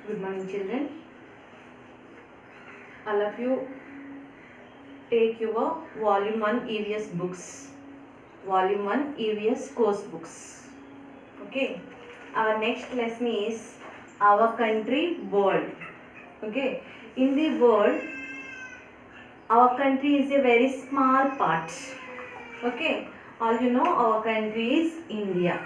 Good morning, children. All of you take your Volume 1 EVS books. Volume 1 EVS course books. Okay. Our next lesson is our country world. Okay. In the world, our country is a very small part. Okay. All you know, our country is India.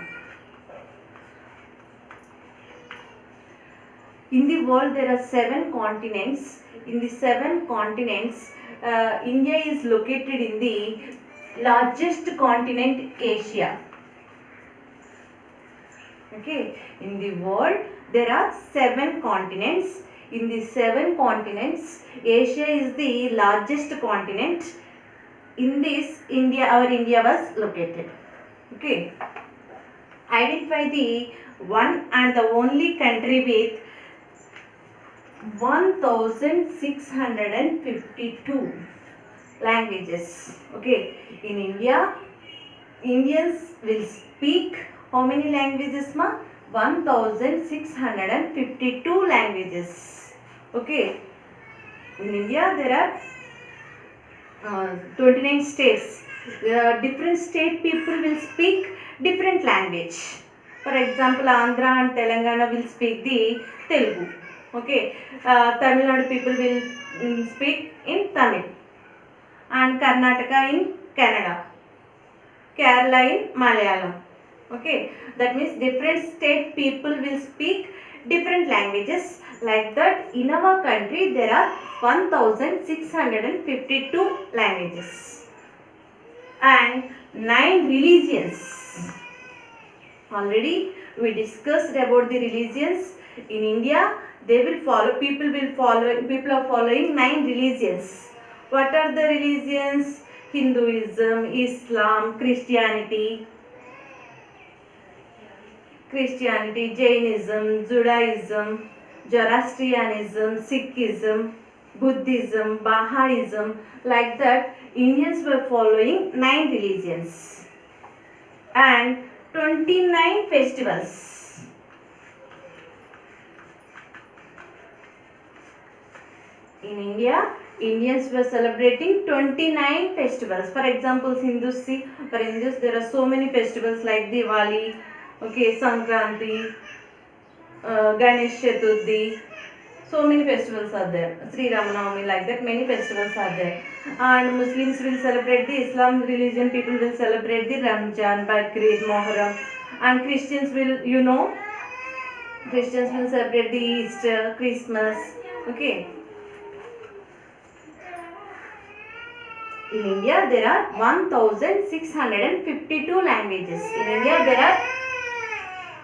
In the world, there are 7 continents. In the 7 continents, India is located in the largest continent, Asia. Okay, in the world, there are 7 continents. In the 7 continents, Asia is the largest continent. In this, our India was located. Okay, identify the one and the only country with 1652 languages. Okay, in India, Indians will speak how many languages, ma? 1652 languages. Okay, in India there are 29 states. Different state people will speak different language. For example, Andhra and Telangana will speak the Telugu. Okay, Tamil Nadu people will speak in Tamil, and Karnataka in Kannada, Kerala in Malayalam. Okay, that means different state people will speak different languages. Like that, in our country there are 1652 languages and 9 religions. Already we discussed about the religions. In India, people are following 9 religions. What are the religions? Hinduism, Islam, Christianity, Jainism, Judaism, Zoroastrianism, Sikhism, Buddhism, Bahaism. Like that, Indians were following 9 religions and 29 festivals. In India, Indians were celebrating 29 festivals. For example, for Hindus there are so many festivals like Diwali, okay, Sankranti, Ganesh Chaturthi. So many festivals are there. Sri Ramanavami, like that, many festivals are there. And Muslims will celebrate the Islam religion. People will celebrate the Ramjan, Bakrid, Muharram. And Christians will, Christians will celebrate the Easter, Christmas. Okay. In India, there are 1652 languages. In India, there are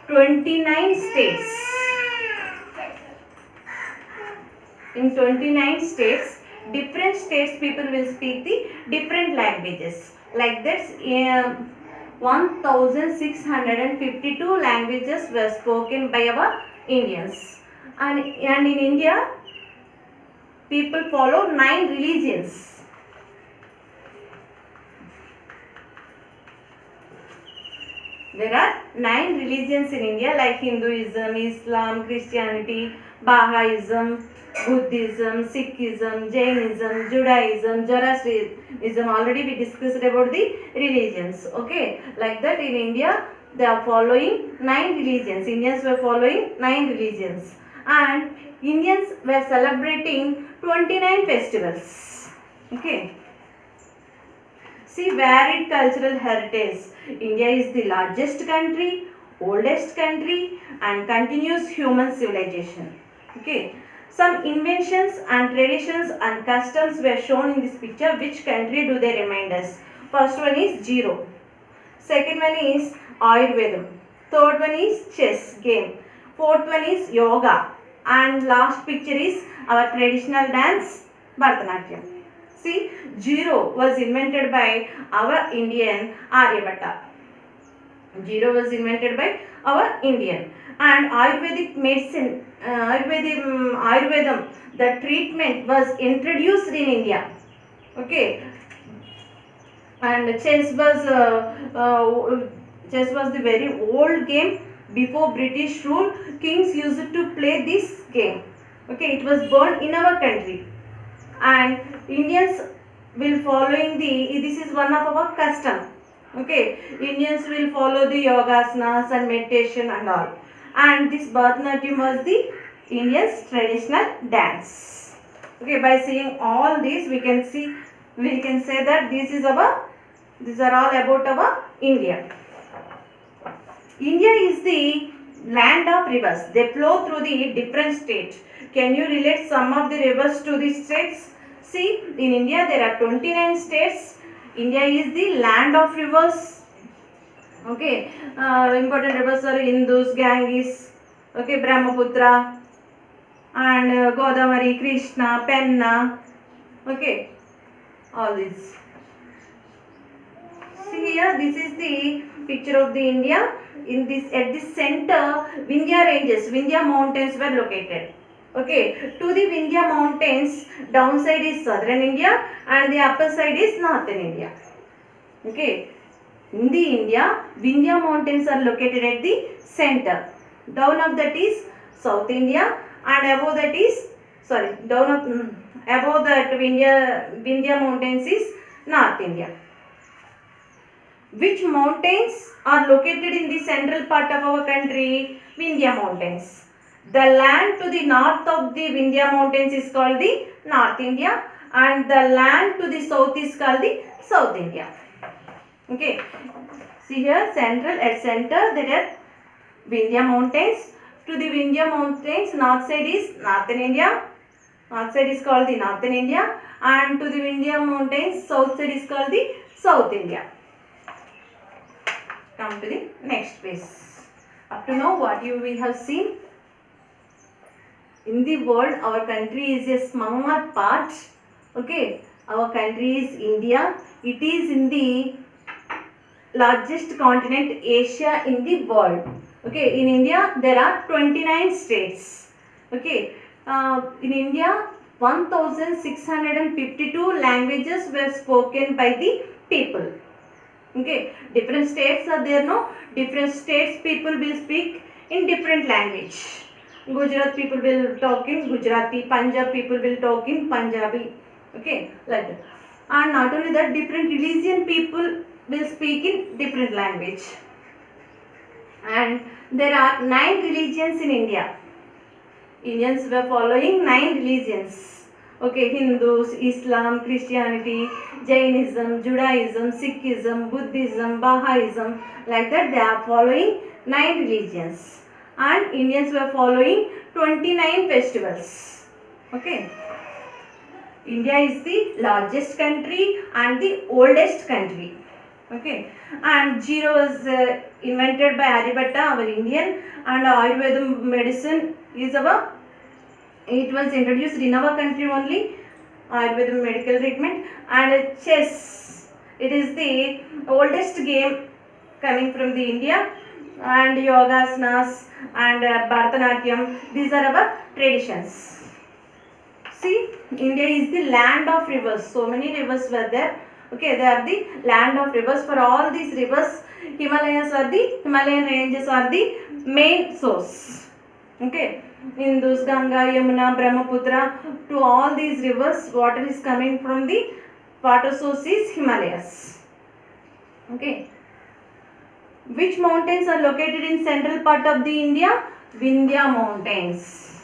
29 states. In 29 states, different states people will speak the different languages. Like that, 1652 languages were spoken by our Indians. And in India, people follow 9 religions. There are 9 religions in India like Hinduism, Islam, Christianity, Bahaism, Buddhism, Sikhism, Jainism, Judaism, Zoroastrianism. Already we discussed about the religions. Okay, like that in India they are following 9 religions. Indians were following 9 religions and Indians were celebrating 29 festivals. Okay. See, varied cultural heritage. India is the largest country, oldest country and continuous human civilization. Okay. Some inventions and traditions and customs were shown in this picture. Which country do they remind us? First one is Zero. Second one is Ayurvedam. Third one is chess game. Fourth one is yoga. And last picture is our traditional dance, Bharatanatyam. See, Zero was invented by our Indian Aryabhatta. Zero was invented by our Indian. And Ayurvedic medicine, Ayurvedam, the treatment was introduced in India. Okay. And chess was the very old game before British rule, kings used to play this game. Okay, it was born in our country, and Indians will following this is one of our custom. Okay, Indians will follow the yogasanas and meditation and all, and this Bharatanatyam was the Indians traditional dance. Okay, by seeing all this we can say that these are all about our India. India is the land of rivers. They flow through the different states. Can you relate some of the rivers to the states? See, in India there are 29 states. India is the land of rivers. Okay, important rivers are Indus, Ganges, okay, Brahmaputra, and Godavari, Krishna, Penna. Okay, all these. See here, this is the picture of the India. In this, at the center, Vindhya ranges, Vindhya mountains were located. Okay, to the Vindhya mountains, downside is southern India and the upper side is northern India. Okay, in the India, Vindhya mountains are located at the center. Down of that is South India, and above that is above that Vindhya mountains is North India. Which mountains are located in the central part of our country? Vindhya mountains. The land to the north of the Vindhya mountains is called the North India, and the land to the south is called the South India. Okay, see here, at center there are Vindhya mountains. To the Vindhya mountains, north side is Northern India. North side is called the Northern India, and to the Vindhya mountains, south side is called the South India. Come to the next page. Up to now, what we have seen? In the world, our country is a smaller part. Okay, our country is India. It is in the largest continent, Asia, in the world. Okay, in India there are 29 states. Okay, in India 1652 languages were spoken by the people. Okay, different states are there, no? Different states people will speak in different language. Gujarat people will talk in Gujarati, Punjab people will talk in Punjabi. Okay, like that. And not only that, different religion people will speak in different language. And there are 9 religions in India. Indians were following 9 religions. Okay, Hindus, Islam, Christianity, Jainism, Judaism, Sikhism, Buddhism, Bahaism, like that they are following 9 religions. And Indians were following 29 festivals. Okay. India is the largest country and the oldest country. Okay. And zero was invented by Aryabhatta, our Indian, and Ayurveda medicine is it was introduced in our country only, Ayurveda medical treatment. And chess, it is the oldest game coming from the India, and yogasanas and Bharatanatyam, these are our traditions. See, India is the land of rivers. So many rivers were there. Okay, they are the land of rivers. For all these rivers, Himalayan ranges are the main source. Okay, Indus, Ganga, Yamuna, Brahmaputra, to all these rivers, water is coming from the water source is Himalayas. Okay. Which mountains are located in central part of the India? Vindhya mountains.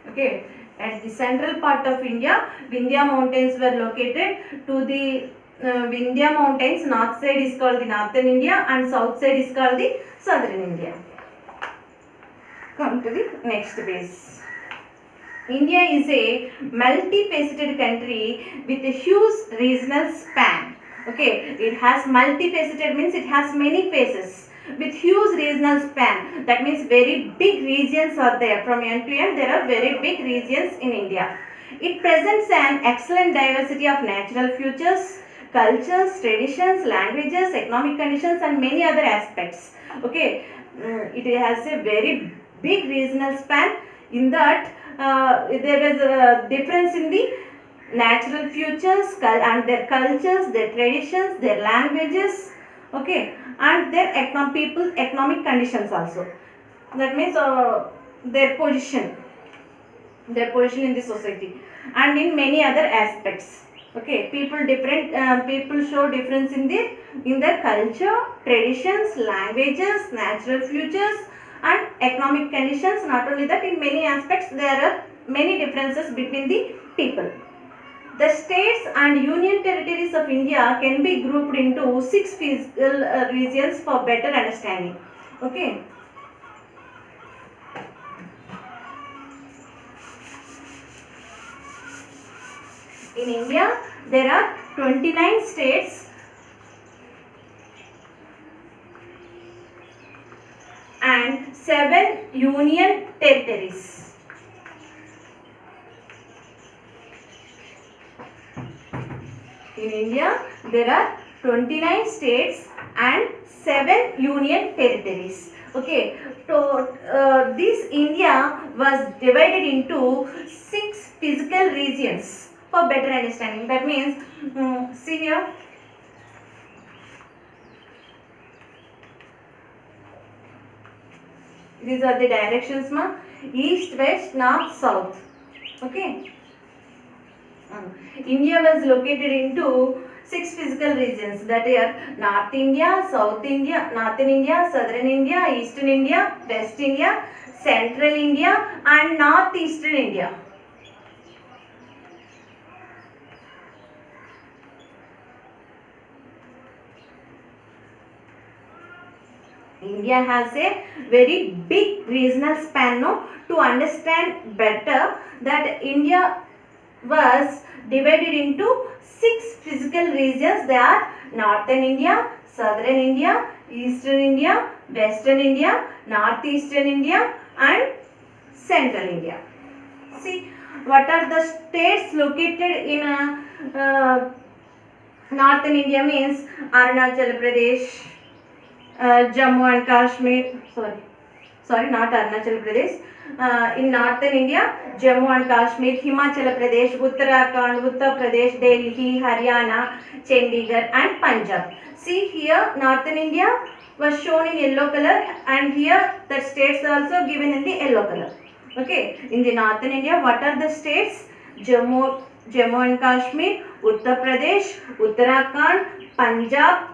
Okay, at the central part of India, Vindhya mountains were located. To the Vindhya mountains, north side is called the Northern India and south side is called the Southern India. Come to the next base. India is a multifaceted country with a huge regional span. Okay, it has multifaceted means it has many faces with huge regional span. That means very big regions are there. From end to end, there are very big regions in India. It presents an excellent diversity of natural features, cultures, traditions, languages, economic conditions, and many other aspects. Okay, it has a very big regional span. In that, there is a difference in the natural features and their cultures, their traditions, their languages. Okay, and their people's economic conditions also. That means their position in the society, and in many other aspects. Okay, people show difference in their culture, traditions, languages, natural features, and economic conditions. Not only that, in many aspects there are many differences between the people. The states and union territories of India can be grouped into 6 physical regions for better understanding. Okay. In India, there are 29 states and 7 union territories. In India, there are 29 states and 7 union territories. Okay, so this India was divided into 6 physical regions for better understanding. That means, see here, these are the directions, ma. East, west, north, south. Okay. India was located into 6 physical regions, that are North India, South India, Northern India, Southern India, Eastern India, West India, Central India, and Northeastern India. India has a very big regional span, no? To understand better that India was divided into 6 physical regions. They are Northern India, Southern India, Eastern India, Western India, Northeastern India, and Central India. See, what are the states located in Northern India means Arunachal Pradesh, Jammu and Kashmir, sorry, not Arunachal Pradesh. In Northern India, Jammu and Kashmir, Himachal Pradesh, Uttarakhand, Uttar Pradesh, Delhi, Haryana, Chandigarh, and Punjab. See here, Northern India was shown in yellow color, and here the states are also given in the yellow color. Okay, in the Northern India, what are the states? Jammu and Kashmir, Uttar Pradesh, Uttarakhand, Punjab,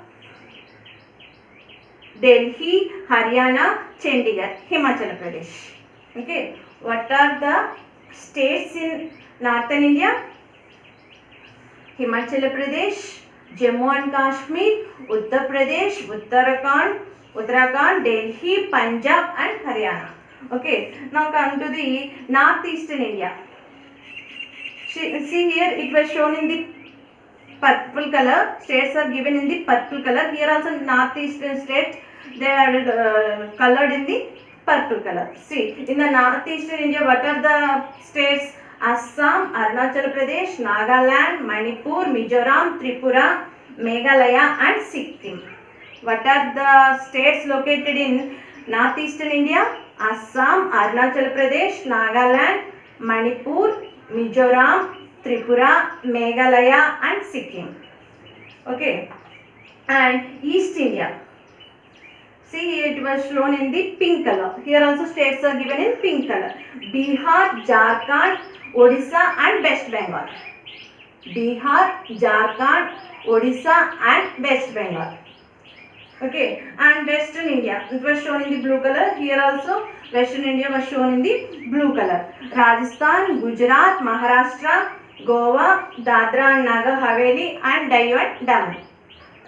Delhi, Haryana, Chandigarh, Himachal Pradesh. Okay, what are the states in Northern India? Himachal Pradesh, Jammu and Kashmir, Uttar Pradesh, Uttarakhand, Delhi, Punjab, and Haryana. Okay, now come to the Northeastern India. See here, it was shown in the purple color. States are given in the purple color. Here also Northeastern states, they are colored in the purple color. See, in the Northeastern India, what are the states? Assam, Arunachal Pradesh, Nagaland, Manipur, Mizoram, Tripura, Meghalaya, and Sikkim. What are the states located in Northeastern India? Assam, Arunachal Pradesh, Nagaland, Manipur, Mizoram, Tripura, Meghalaya, and Sikkim. Okay. And East India. See here, it was shown in the pink color. Here also states are given in pink color. Bihar, Jharkhand, Odisha, and West Bengal. Bihar, Jharkhand, Odisha, and West Bengal. Okay, and Western India, it was shown in the blue color. Here also Western India was shown in the blue color. Rajasthan, Gujarat, Maharashtra, Goa, Dadra and Nagar Haveli, and Diu and Daman.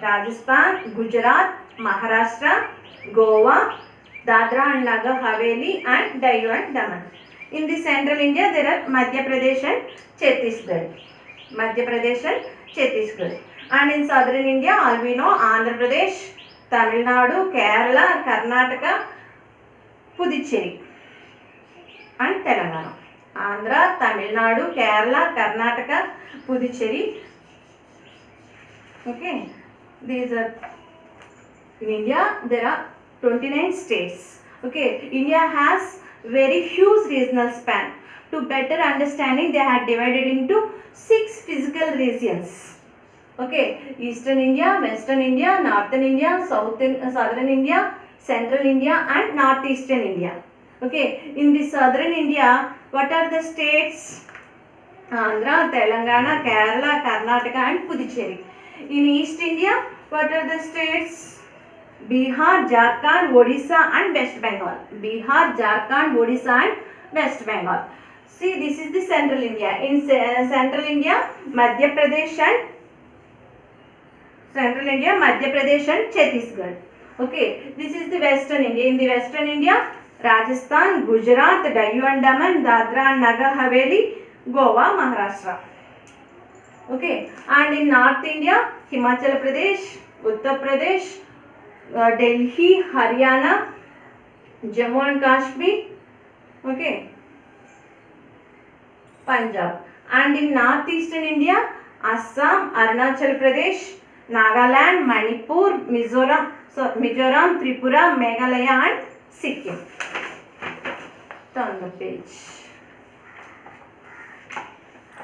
Rajasthan, Gujarat, Maharashtra, Goa, Dadra and Nagar Haveli, and Diu and Daman. In the central India, there are Madhya Pradesh and Chhattisgarh. Madhya Pradesh and Chhattisgarh. And in southern India, all we know Andhra Pradesh, Tamil Nadu, Kerala, Karnataka, Puducherry, and Telangana. Andhra, Tamil Nadu, Kerala, Karnataka, Puducherry. Okay, these are in India. There are 29 states. Okay, India has very huge regional span. To better understanding, they had divided into 6 physical regions. Okay, Eastern India, Western India, Northern India, Southern India, Central India and Northeastern India. Okay, in the Southern India, what are the states? Andhra, Telangana, Kerala, Karnataka and Puducherry. In East India, what are the states? Bihar, Jharkhand, Odisha and West Bengal. Bihar, Jharkhand, Odisha and West Bengal. See, this is the Central India. In Central India, Madhya Pradesh and Chhattisgarh. Okay, this is the Western India. In the Western India, Rajasthan, Gujarat, Daman and Daman, Dadra and Nagar Haveli, Goa, Maharashtra. Okay, and in North India, Himachal Pradesh, Uttar Pradesh, Delhi, Haryana, Jammu and Kashmir, okay, Punjab. And in Northeastern India, Assam, Arunachal Pradesh, Nagaland, Manipur, Mizoram, Tripura, Meghalaya and Sikkim. Turn the page.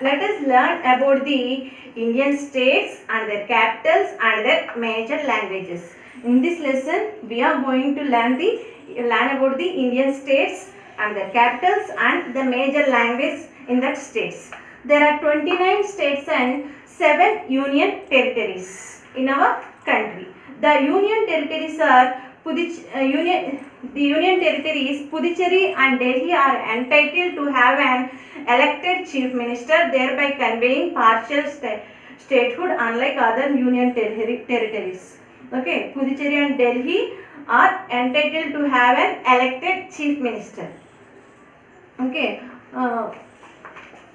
Let us learn about the Indian states and their capitals and their major languages. In this lesson, we are going to learn about the Indian states and their capitals and the major language in that states. There are 29 states and 7 union territories in our country. The union territories are Union territories Puducherry and Delhi are entitled to have an elected chief minister, thereby conveying partial statehood unlike other union territories. Okay, Puducherry and Delhi are entitled to have an elected chief minister. Okay,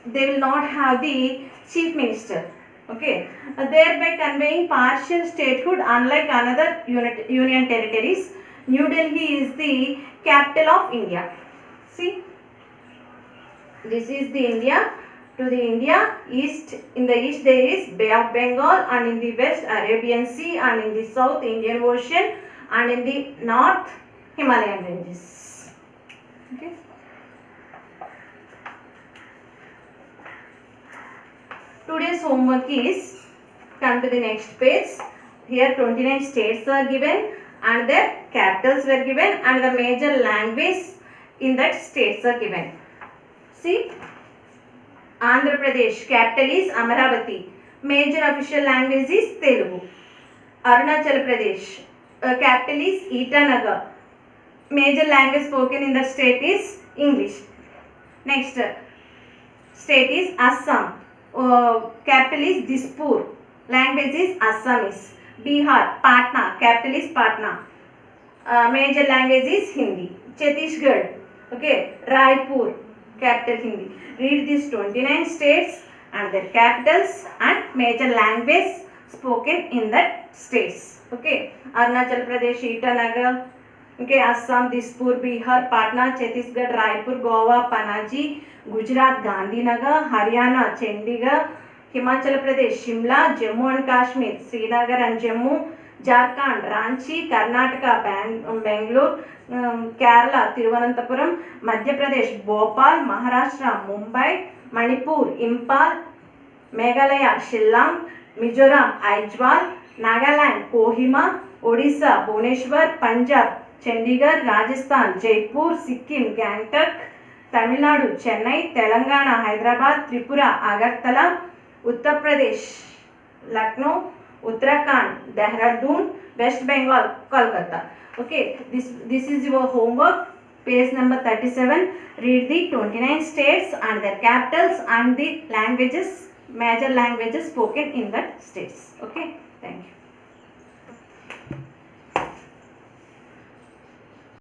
they will not have the chief minister. Okay, thereby conveying partial statehood unlike another union territories. New Delhi is the capital of India. See, this is the India. To the India, east, in the east there is Bay of Bengal, and in the west Arabian Sea, and in the south Indian Ocean, and in the north Himalayan ranges. Okay. Today's homework is, come to the next page. Here 29 states are given and their capitals were given and the major language in that states are given. See, Andhra Pradesh, capital is Amaravati. Major official language is Telugu. Arunachal Pradesh, capital is Itanagar. Major language spoken in the state is English. Next state is Assam. Capital is Dispur. Language is Assamese. Bihar, Patna. Capital is Patna. Major language is Hindi. Chhattisgarh, okay, Raipur. Capital Hindi. Read these 29 states and their capitals and major language spoken in that states. Okay, Arunachal Pradesh, Itanagar. Okay, Assam, Dispur, Bihar, Patna, Chhattisgarh, Raipur, Goa, Panaji, Gujarat, Gandhinagar, Haryana, Chandigarh, Himachal Pradesh, Shimla, Jammu and Kashmir, Srinagar and Jammu, Jharkhand, Ranchi, Karnataka, Bangalore, Kerala, Thiruvananthapuram, Madhya Pradesh, Bhopal, Maharashtra, Mumbai, Manipur, Impal, Meghalaya, Shillong, Mizoram, Aizawl, Nagaland, Kohima, Odisha, Bhubaneswar, Punjab, Chandigarh, Rajasthan, Jaipur, Sikkim, Gangtok, Tamil Nadu, Chennai, Telangana, Hyderabad, Tripura, Agartala, Uttar Pradesh, Lucknow, Uttarakhand, Dehradun, West Bengal, Kolkata. Okay, this is your homework. Page number 37. Read the 29 states and their capitals and the languages, major languages spoken in that states. Okay, thank you.